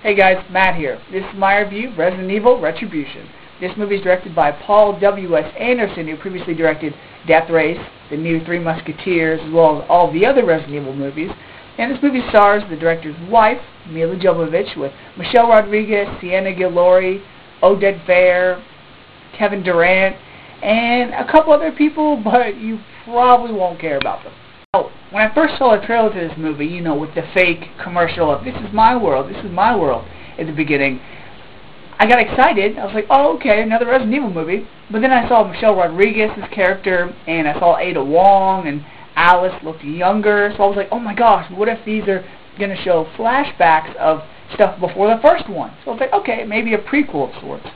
Hey guys, Matt here. This is my review of Resident Evil Retribution. This movie is directed by Paul W.S. Anderson, who previously directed Death Race, the new Three Musketeers, as well as all the other Resident Evil movies. And this movie stars the director's wife, Mila Jovovich, with Michelle Rodriguez, Sienna Guillory, Oded Fehr, Kevin Durant, and a couple other people, but you probably won't care about them. When I first saw the trailer to this movie, you know, with the fake commercial of "This is my world, this is my world" at the beginning, I got excited. I was like, oh, okay, another Resident Evil movie. But then I saw Michelle Rodriguez's character, and I saw Ada Wong, and Alice looked younger. So I was like, oh my gosh, what if these are going to show flashbacks of stuff before the first one? So I was like, okay, maybe a prequel of sorts.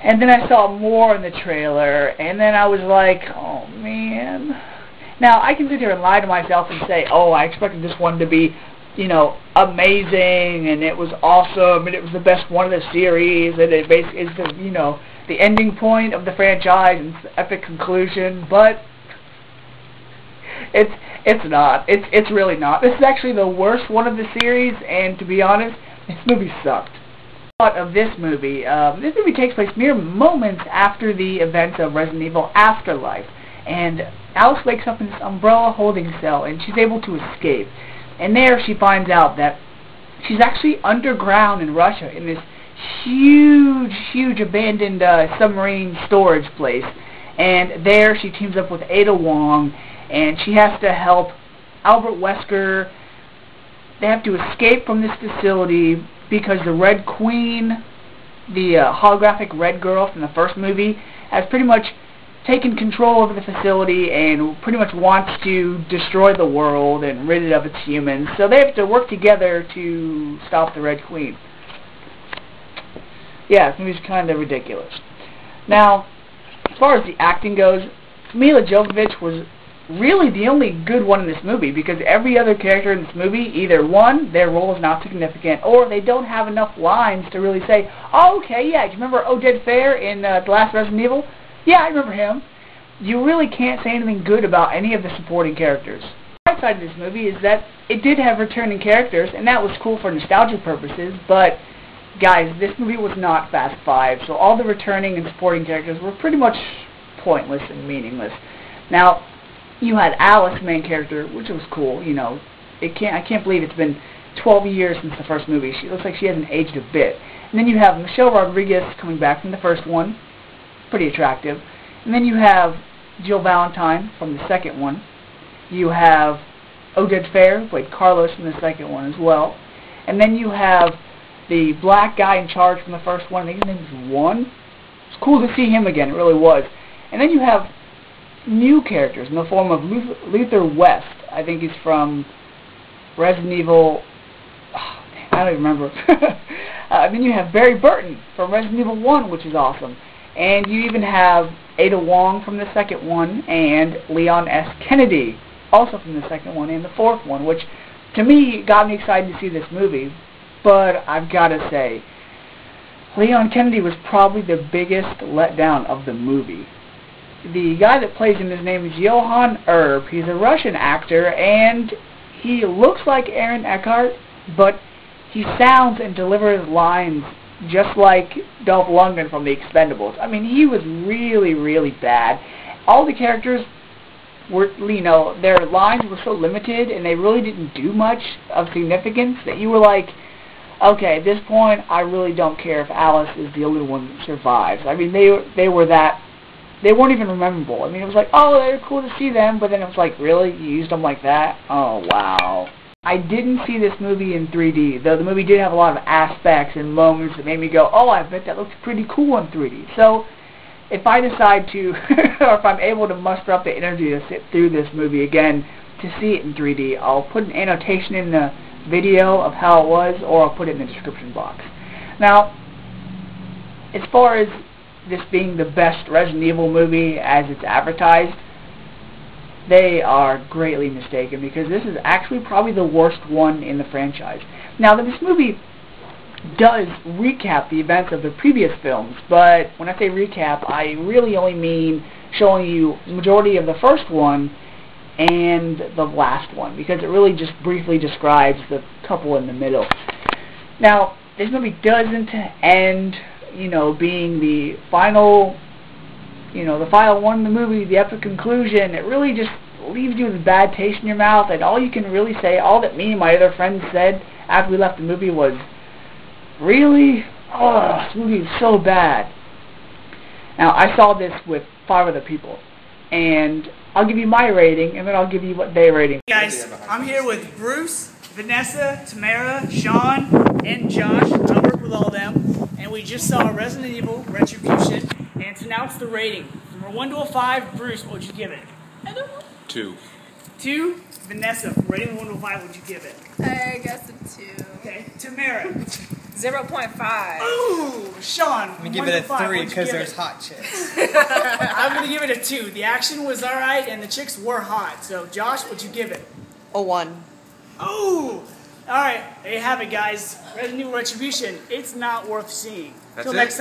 And then I saw more in the trailer, and then I was like, oh man. Now, I can sit here and lie to myself and say, oh, I expected this one to be, you know, amazing, and it was awesome, and it was the best one of the series, and it basically is the, you know, the ending point of the franchise, and it's the epic conclusion, but it's not. It's really not. This is actually the worst one of the series, and to be honest, this movie sucked. Of this movie takes place mere moments after the events of Resident Evil Afterlife, and Alice wakes up in this umbrella holding cell, and she's able to escape. And there she finds out that she's actually underground in Russia in this huge abandoned submarine storage place. And there she teams up with Ada Wong, and she has to help Albert Wesker. They have to escape from this facility because the Red Queen, the holographic Red Girl from the first movie, has pretty much taken control over the facility and pretty much wants to destroy the world and rid it of its humans. So they have to work together to stop the Red Queen. Yeah, this movie's kind of ridiculous. Now, as far as the acting goes, Mila Jovovich was really the only good one in this movie, because every other character in this movie, either one, their role is not significant, or they don't have enough lines to really say, oh, okay, yeah, do you remember Oded Fehr in the last Resident Evil? Yeah, I remember him. You really can't say anything good about any of the supporting characters. The right side of this movie is that it did have returning characters, and that was cool for nostalgia purposes, but guys, this movie was not Fast 5, so all the returning and supporting characters were pretty much pointless and meaningless. Now, you had Alice, main character, which was cool, you know. I can't believe it's been 12 years since the first movie. She looks like she hasn't aged a bit. And then you have Michelle Rodriguez coming back from the first one, pretty attractive. And then you have Jill Valentine from the second one. You have Oded Fehr, who played Carlos in the second one as well. And then you have the black guy in charge from the first one. I think his name was One. It's cool to see him again, it really was. And then you have new characters in the form of Luther West. I think he's from Resident Evil. Oh, I don't even remember. Then you have Barry Burton from Resident Evil 1, which is awesome. And you even have Ada Wong from the second one, and Leon S. Kennedy, also from the second one and the fourth one, which to me got me excited to see this movie. But I've got to say, Leon Kennedy was probably the biggest letdown of the movie. The guy that plays him, his name is Johann Erb. He's a Russian actor, and he looks like Aaron Eckhart, but he sounds and delivers lines just like Dolph Lundgren from The Expendables. I mean, he was really bad. All the characters were, you know, their lines were so limited, and they really didn't do much of significance that you were like, okay, at this point, I really don't care if Alice is the only one that survives. I mean, they weren't even memorable. I mean, it was like, oh, they're cool to see them, but then it was like, really? You used them like that? Oh, wow. I didn't see this movie in 3D, though the movie did have a lot of aspects and moments that made me go, oh, I bet that looks pretty cool in 3D. So, if I decide to, or if I'm able to muster up the energy to sit through this movie again to see it in 3D, I'll put an annotation in the video of how it was, or I'll put it in the description box. Now, as far as this being the best Resident Evil movie as it's advertised, they are greatly mistaken, because this is actually probably the worst one in the franchise. Now, this movie does recap the events of the previous films, but when I say recap, I really only mean showing you the majority of the first one and the last one, because it really just briefly describes the couple in the middle. Now, this movie doesn't end, being the final, the final one in the movie, the epic conclusion. It really just leaves you with a bad taste in your mouth, and all you can really say, all that me and my other friends said after we left the movie was, really? Oh, this movie is so bad. Now, I saw this with 5 other people, and I'll give you my rating, and then I'll give you what they rating. Hey guys, I'm here with Bruce, Vanessa, Tamara, Sean, and Josh. I work with all of them, and we just saw Resident Evil Retribution, and so now it's the rating. From a 1 to a 5, Bruce, what would you give it? I don't know. 2. 2, Vanessa, rating from 1 to a 5, what would you give it? I guess a 2. Okay, Tamara. 0.5. Ooh, Sean. I'm gonna give it a 3 because there's hot chicks. I'm gonna give it a 2. The action was alright and the chicks were hot. So Josh, what'd you give it? A 1. Oh! Alright, there you have it guys. Resident Evil Retribution. It's not worth seeing. That's Till it. next time.